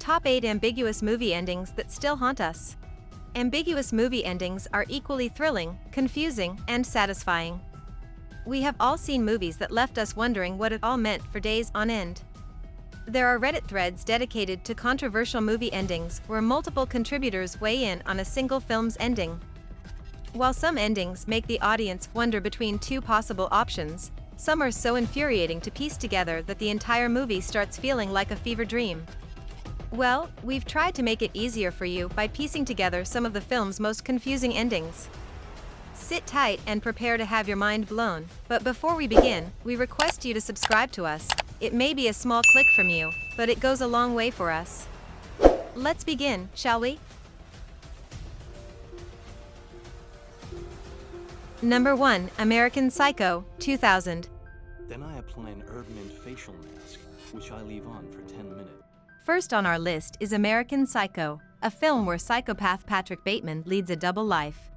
top 8 ambiguous movie endings that still haunt us. Ambiguous movie endings are equally thrilling, confusing, and satisfying. We have all seen movies that left us wondering what it all meant for days on end. There are Reddit threads dedicated to controversial movie endings where multiple contributors weigh in on a single film's ending. While some endings make the audience wonder between two possible options, some are so infuriating to piece together that the entire movie starts feeling like a fever dream. Well, we've tried to make it easier for you by piecing together some of the film's most confusing endings. Sit tight and prepare to have your mind blown, but before we begin, we request you to subscribe to us. It may be a small click from you, but it goes a long way for us. Let's begin, shall we? Number 1, American Psycho, 2000. Then I apply an Birdman facial mask, which I leave on for 10 minutes. First on our list is American Psycho, a film where psychopath Patrick Bateman leads a double life.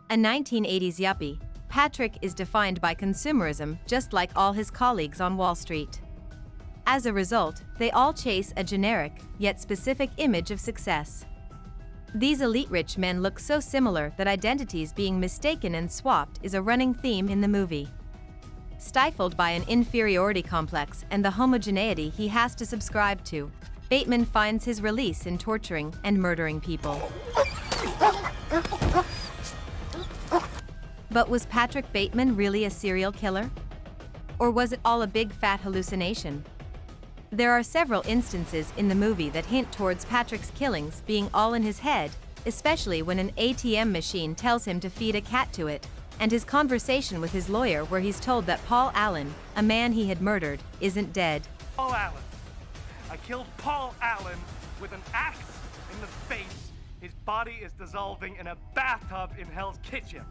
A 1980s yuppie, Patrick is defined by consumerism just like all his colleagues on Wall Street. As a result, they all chase a generic, yet specific image of success. These elite rich men look so similar that identities being mistaken and swapped is a running theme in the movie. Stifled by an inferiority complex and the homogeneity he has to subscribe to, Bateman finds his release in torturing and murdering people. But was Patrick Bateman really a serial killer? Or was it all a big fat hallucination? There are several instances in the movie that hint towards Patrick's killings being all in his head, especially when an ATM machine tells him to feed a cat to it, and his conversation with his lawyer where he's told that Paul Allen, a man he had murdered, isn't dead. Paul Allen. I killed Paul Allen with an axe in the face. His body is dissolving in a bathtub in Hell's Kitchen.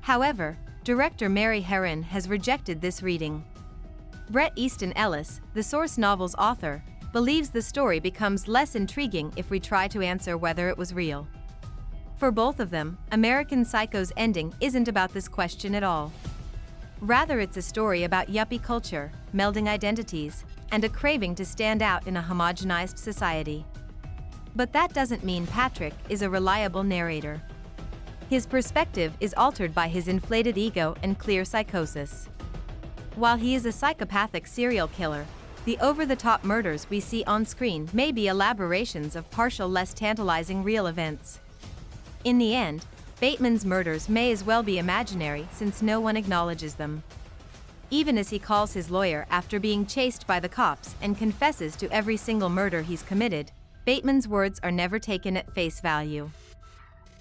However, director Mary Herron has rejected this reading. Bret Easton Ellis, the source novel's author, believes the story becomes less intriguing if we try to answer whether it was real. For both of them, American Psycho's ending isn't about this question at all. Rather, it's a story about yuppie culture, melding identities, and a craving to stand out in a homogenized society. But that doesn't mean Patrick is a reliable narrator. His perspective is altered by his inflated ego and clear psychosis. While he is a psychopathic serial killer, the over-the-top murders we see on screen may be elaborations of partial, less tantalizing real events. In the end, Bateman's murders may as well be imaginary since no one acknowledges them. Even as he calls his lawyer after being chased by the cops and confesses to every single murder he's committed, Bateman's words are never taken at face value.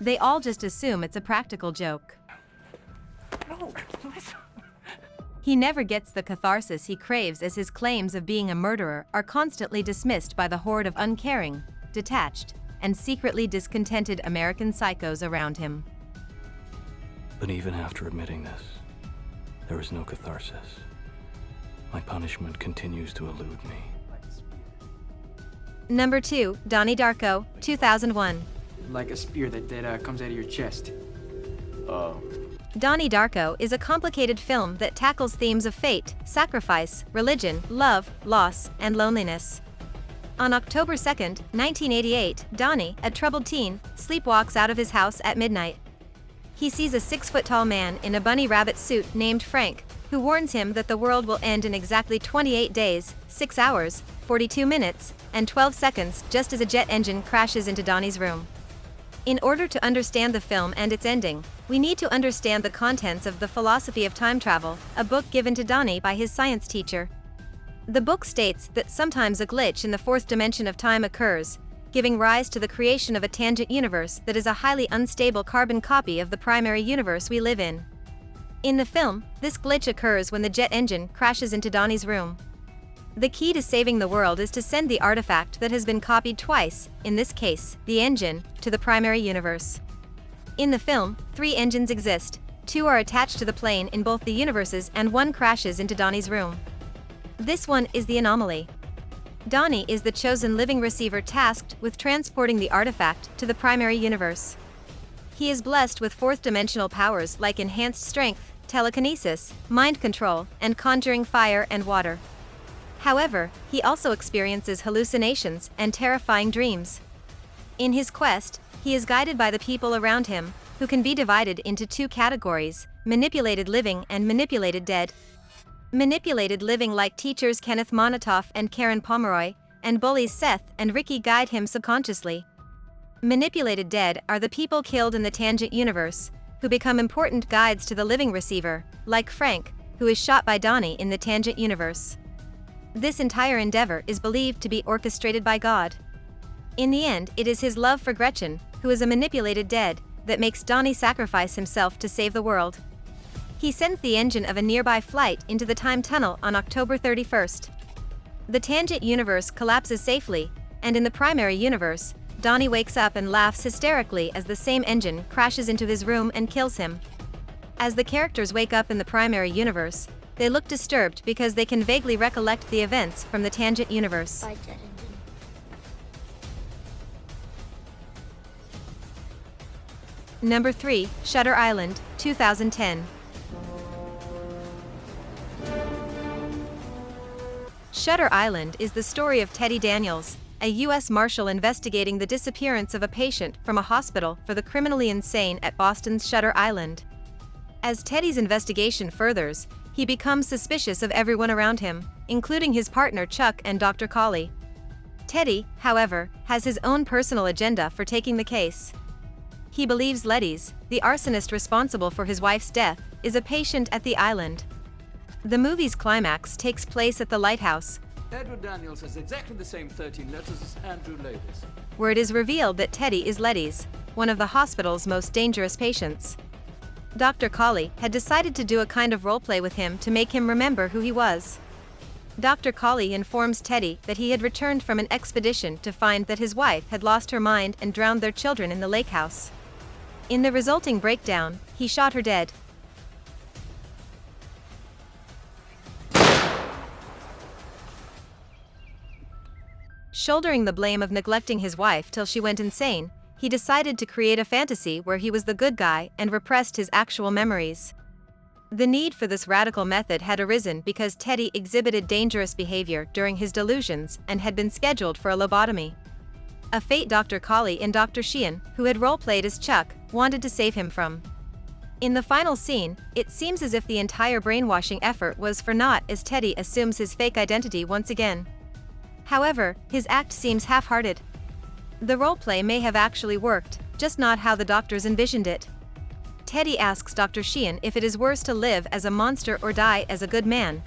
They all just assume it's a practical joke. No, listen. He never gets the catharsis he craves as his claims of being a murderer are constantly dismissed by the horde of uncaring, detached, and secretly discontented American psychos around him. But even after admitting this, there is no catharsis. My punishment continues to elude me. Number 2, Donnie Darko, 2001. Like a spear that comes out of your chest. Donnie Darko is a complicated film that tackles themes of fate, sacrifice, religion, love, loss, and loneliness. On October 2, 1988, Donnie, a troubled teen, sleepwalks out of his house at midnight. He sees a 6-foot-tall man in a bunny rabbit suit named Frank, who warns him that the world will end in exactly 28 days, 6 hours, 42 minutes, and 12 seconds just as a jet engine crashes into Donnie's room. In order to understand the film and its ending, we need to understand the contents of The Philosophy of Time Travel, a book given to Donnie by his science teacher. The book states that sometimes a glitch in the fourth dimension of time occurs, giving rise to the creation of a tangent universe that is a highly unstable carbon copy of the primary universe we live in. In the film, this glitch occurs when the jet engine crashes into Donnie's room. The key to saving the world is to send the artifact that has been copied twice, in this case, the engine, to the primary universe. In the film, 3 engines exist, 2 are attached to the plane in both the universes and 1 crashes into Donnie's room. This one is the anomaly. Donnie is the chosen living receiver tasked with transporting the artifact to the primary universe. He is blessed with fourth-dimensional powers like enhanced strength, telekinesis, mind control, and conjuring fire and water. However, he also experiences hallucinations and terrifying dreams. In his quest, he is guided by the people around him, who can be divided into two categories: manipulated living and manipulated dead. Manipulated living, like teachers Kenneth Monatoff and Karen Pomeroy, and bullies Seth and Ricky, guide him subconsciously. Manipulated dead are the people killed in the Tangent universe, who become important guides to the living receiver, like Frank, who is shot by Donnie in the Tangent universe. This entire endeavor is believed to be orchestrated by God. In the end, it is his love for Gretchen, who is a manipulated dead, that makes Donnie sacrifice himself to save the world. He sends the engine of a nearby flight into the time tunnel on October 31st. The Tangent universe collapses safely, and in the primary universe, Donnie wakes up and laughs hysterically as the same engine crashes into his room and kills him. As the characters wake up in the primary universe, they look disturbed because they can vaguely recollect the events from the Tangent universe. By jet engine. Number 3, Shutter Island, 2010. Shutter Island is the story of Teddy Daniels, a U.S. Marshal investigating the disappearance of a patient from a hospital for the criminally insane at Boston's Shutter Island. As Teddy's investigation furthers, he becomes suspicious of everyone around him, including his partner Chuck and Dr. Colley. Teddy, however, has his own personal agenda for taking the case. He believes Letty's, the arsonist responsible for his wife's death, is a patient at the island. The movie's climax takes place at the lighthouse, Edward Daniels has exactly the same 13 letters as Andrew Davis. where it is revealed that Teddy is Letty's, one of the hospital's most dangerous patients. Dr. Colley had decided to do a kind of roleplay with him to make him remember who he was. Dr. Colley informs Teddy that he had returned from an expedition to find that his wife had lost her mind and drowned their children in the lake house. In the resulting breakdown, he shot her dead. Shouldering the blame of neglecting his wife till she went insane, he decided to create a fantasy where he was the good guy and repressed his actual memories. The need for this radical method had arisen because Teddy exhibited dangerous behavior during his delusions and had been scheduled for a lobotomy. A fate Dr. Colley and Dr. Sheehan, who had role-played as Chuck, wanted to save him from. In the final scene, it seems as if the entire brainwashing effort was for naught as Teddy assumes his fake identity once again. However, his act seems half-hearted. The roleplay may have actually worked, just not how the doctors envisioned it. Teddy asks Dr. Sheehan if it is worse to live as a monster or die as a good man.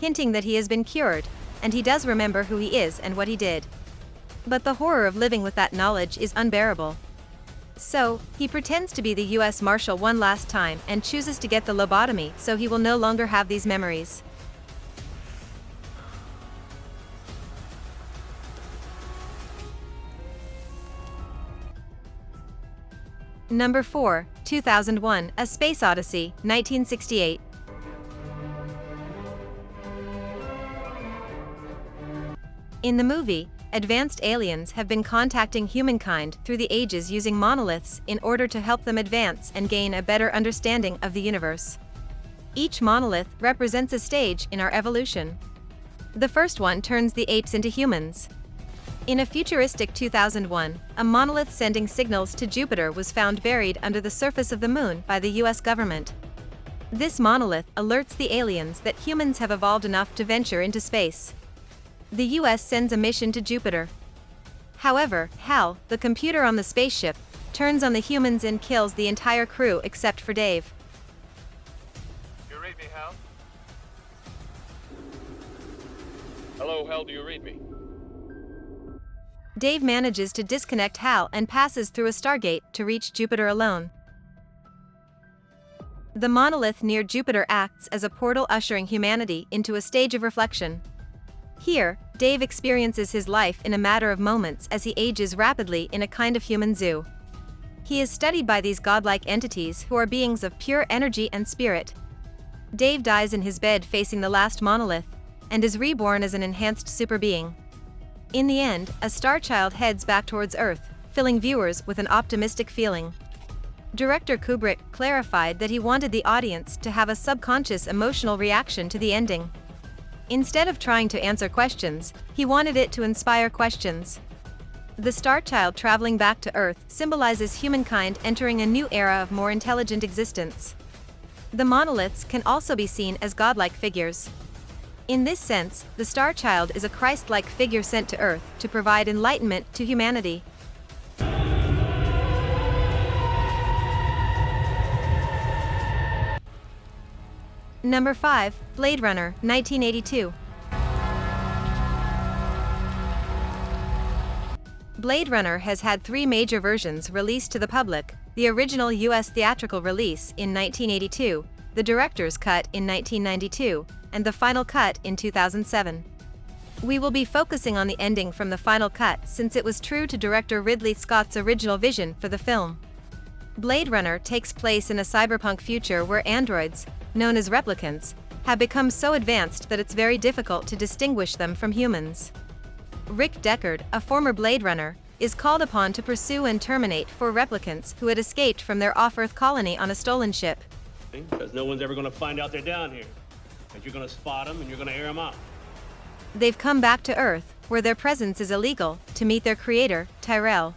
Hinting that he has been cured, and he does remember who he is and what he did. But the horror of living with that knowledge is unbearable. So, he pretends to be the U.S. Marshal one last time and chooses to get the lobotomy so he will no longer have these memories. Number 4, 2001, A Space Odyssey, 1968. In the movie, advanced aliens have been contacting humankind through the ages using monoliths in order to help them advance and gain a better understanding of the universe. Each monolith represents a stage in our evolution. The first one turns the apes into humans. In a futuristic 2001, a monolith sending signals to Jupiter was found buried under the surface of the moon by the US government. This monolith alerts the aliens that humans have evolved enough to venture into space. The US sends a mission to Jupiter. However, Hal, the computer on the spaceship, turns on the humans and kills the entire crew except for Dave. You read me, Hal? Hello, Hal, do you read me? Dave manages to disconnect Hal and passes through a Stargate to reach Jupiter alone. The monolith near Jupiter acts as a portal ushering humanity into a stage of reflection. Here, Dave experiences his life in a matter of moments as he ages rapidly in a kind of human zoo. He is studied by these godlike entities who are beings of pure energy and spirit. Dave dies in his bed facing the last monolith, and is reborn as an enhanced super being. In the end, a star child heads back towards Earth, filling viewers with an optimistic feeling. Director Kubrick clarified that he wanted the audience to have a subconscious emotional reaction to the ending. Instead of trying to answer questions, he wanted it to inspire questions. The star child traveling back to Earth symbolizes humankind entering a new era of more intelligent existence. The monoliths can also be seen as godlike figures. In this sense, the star child is a Christ-like figure sent to Earth to provide enlightenment to humanity. Number 5, Blade Runner, 1982. Blade Runner has had 3 major versions released to the public: the original US theatrical release in 1982, the director's cut in 1992, and the final cut in 2007. We will be focusing on the ending from the final cut since it was true to director Ridley Scott's original vision for the film. Blade Runner takes place in a cyberpunk future where androids, known as replicants, have become so advanced that it's very difficult to distinguish them from humans. Rick Deckard, a former Blade Runner, is called upon to pursue and terminate 4 replicants who had escaped from their off-Earth colony on a stolen ship. Because no one's ever going to find out they're down here. Because you're going to spot them and you're going to air them out. They've come back to Earth, where their presence is illegal, to meet their creator, Tyrell.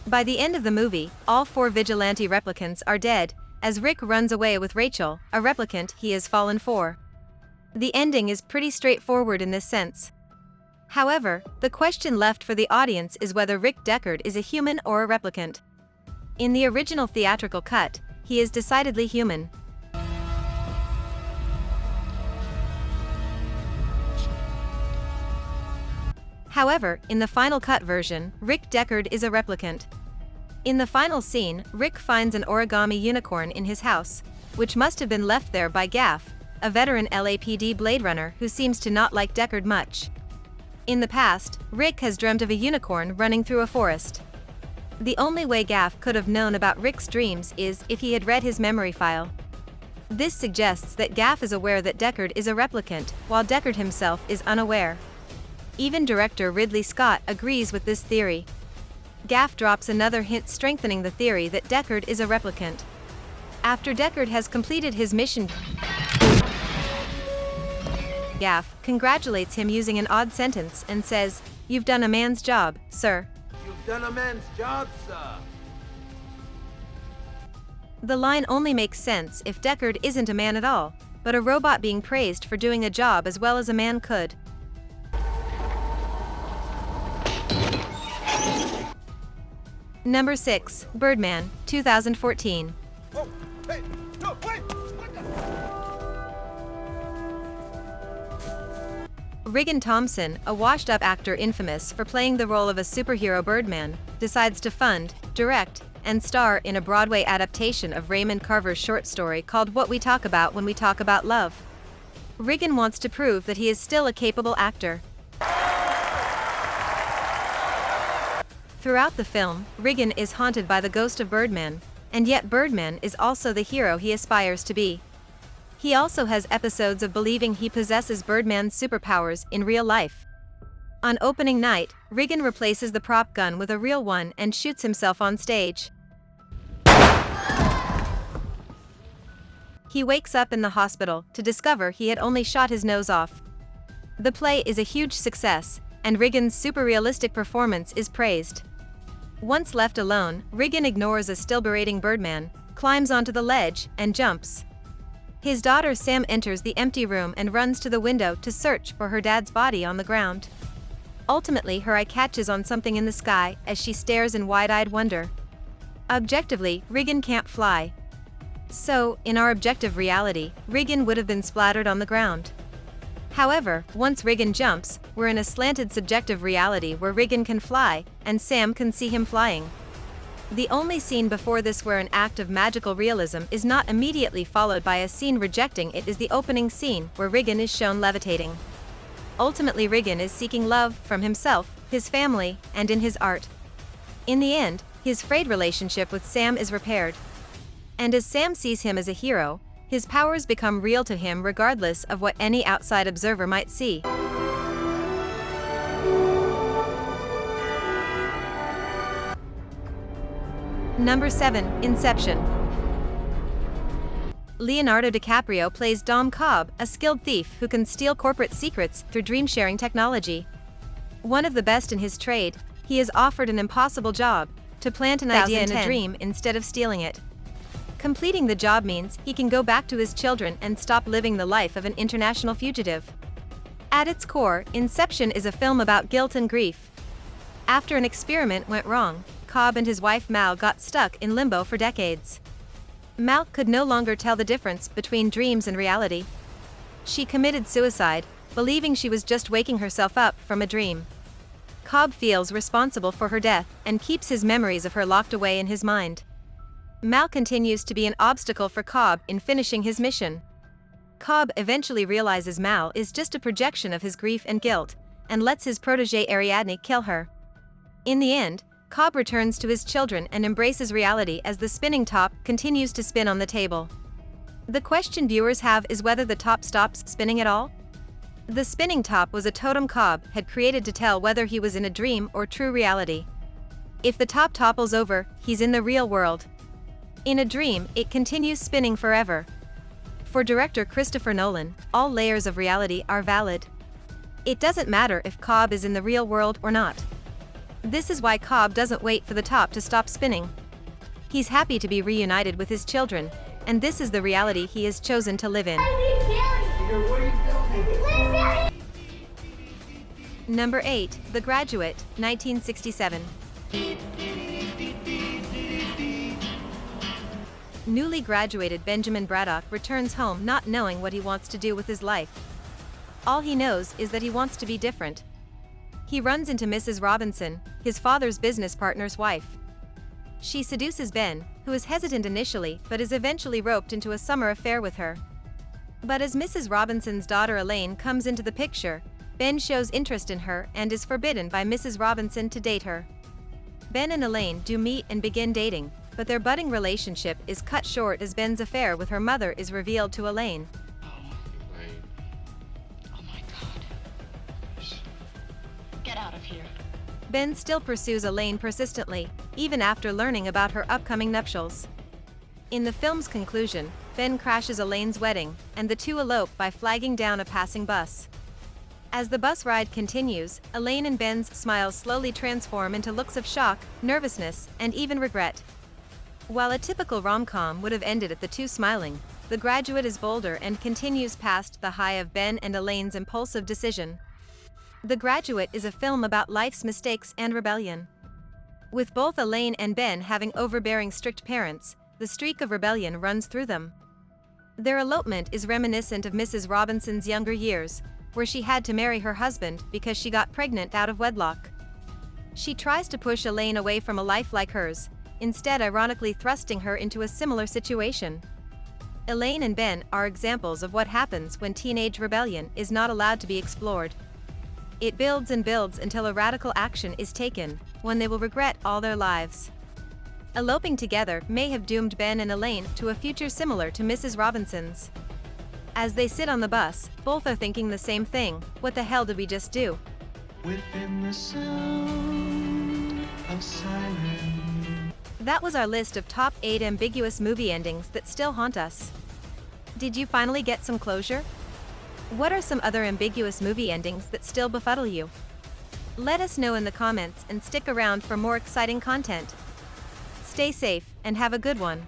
By the end of the movie, all 4 vigilante replicants are dead, as Rick runs away with Rachel, a replicant he has fallen for. The ending is pretty straightforward in this sense. However, the question left for the audience is whether Rick Deckard is a human or a replicant. In the original theatrical cut, he is decidedly human. However, in the final cut version, Rick Deckard is a replicant. In the final scene, Rick finds an origami unicorn in his house, which must have been left there by Gaff, a veteran LAPD Blade Runner who seems to not like Deckard much. In the past, Rick has dreamt of a unicorn running through a forest. The only way Gaff could have known about Rick's dreams is if he had read his memory file. This suggests that Gaff is aware that Deckard is a replicant, while Deckard himself is unaware. Even director Ridley Scott agrees with this theory. Gaff drops another hint strengthening the theory that Deckard is a replicant. After Deckard has completed his mission, Gaff congratulates him using an odd sentence and says, "You've done a man's job, sir." You've done a man's job, sir. The line only makes sense if Deckard isn't a man at all, but a robot being praised for doing a job as well as a man could. Number 6, Birdman, 2014. Oh, hey, no, wait! What the? Regan Thompson, a washed-up actor infamous for playing the role of a superhero Birdman, decides to fund, direct, and star in a Broadway adaptation of Raymond Carver's short story called What We Talk About When We Talk About Love. Regan wants to prove that he is still a capable actor. Throughout the film, Regan is haunted by the ghost of Birdman, and yet Birdman is also the hero he aspires to be. He also has episodes of believing he possesses Birdman's superpowers in real life. On opening night, Regan replaces the prop gun with a real one and shoots himself on stage. He wakes up in the hospital to discover he had only shot his nose off. The play is a huge success, and Regan's super-realistic performance is praised. Once left alone, Regan ignores a still berating Birdman, climbs onto the ledge, and jumps. His daughter Sam enters the empty room and runs to the window to search for her dad's body on the ground. Ultimately, her eye catches on something in the sky as she stares in wide-eyed wonder. Objectively, Regan can't fly. So, in our objective reality, Regan would have been splattered on the ground. However, once Regan jumps, we're in a slanted subjective reality where Regan can fly, and Sam can see him flying. The only scene before this where an act of magical realism is not immediately followed by a scene rejecting it is the opening scene where Regan is shown levitating. Ultimately, Regan is seeking love from himself, his family, and in his art. In the end, his frayed relationship with Sam is repaired. And as Sam sees him as a hero, his powers become real to him regardless of what any outside observer might see. Number 7. Inception. Leonardo DiCaprio plays Dom Cobb, a skilled thief who can steal corporate secrets through dream-sharing technology. One of the best in his trade, he is offered an impossible job, to plant an idea in a dream instead of stealing it. Completing the job means he can go back to his children and stop living the life of an international fugitive. At its core, Inception is a film about guilt and grief. After an experiment went wrong, Cobb and his wife Mal got stuck in limbo for decades. Mal could no longer tell the difference between dreams and reality. She committed suicide, believing she was just waking herself up from a dream. Cobb feels responsible for her death and keeps his memories of her locked away in his mind. Mal continues to be an obstacle for Cobb in finishing his mission. Cobb eventually realizes Mal is just a projection of his grief and guilt, and lets his protégé Ariadne kill her. In the end, Cobb returns to his children and embraces reality as the spinning top continues to spin on the table. The question viewers have is whether the top stops spinning at all? The spinning top was a totem Cobb had created to tell whether he was in a dream or true reality. If the top topples over, he's in the real world. In a dream, it continues spinning forever. For director Christopher Nolan, all layers of reality are valid. It doesn't matter if Cobb is in the real world or not. This is why Cobb doesn't wait for the top to stop spinning. He's happy to be reunited with his children, and this is the reality he has chosen to live in. Number 8. The Graduate, 1967. Newly graduated Benjamin Braddock returns home not knowing what he wants to do with his life. All he knows is that he wants to be different. He runs into Mrs. Robinson, his father's business partner's wife. She seduces Ben, who is hesitant initially but is eventually roped into a summer affair with her. But as Mrs. Robinson's daughter Elaine comes into the picture, Ben shows interest in her and is forbidden by Mrs. Robinson to date her. Ben and Elaine do meet and begin dating, but their budding relationship is cut short as Ben's affair with her mother is revealed to Elaine. Get out of here. Ben still pursues Elaine persistently, even after learning about her upcoming nuptials. In the film's conclusion, Ben crashes Elaine's wedding, and the two elope by flagging down a passing bus. As the bus ride continues, Elaine and Ben's smiles slowly transform into looks of shock, nervousness, and even regret. While a typical rom-com would have ended at the two smiling, The Graduate is bolder and continues past the high of Ben and Elaine's impulsive decision. The Graduate is a film about life's mistakes and rebellion. With both Elaine and Ben having overbearing strict parents, the streak of rebellion runs through them. Their elopement is reminiscent of Mrs. Robinson's younger years, where she had to marry her husband because she got pregnant out of wedlock. She tries to push Elaine away from a life like hers, instead ironically thrusting her into a similar situation. Elaine and Ben are examples of what happens when teenage rebellion is not allowed to be explored. It builds and builds until a radical action is taken, when they will regret all their lives. Eloping together may have doomed Ben and Elaine to a future similar to Mrs. Robinson's. As they sit on the bus, both are thinking the same thing: what the hell did we just do? Within the sound of silence. That was our list of top 8 ambiguous movie endings that still haunt us. Did you finally get some closure? What are some other ambiguous movie endings that still befuddle you? Let us know in the comments and stick around for more exciting content. Stay safe and have a good one.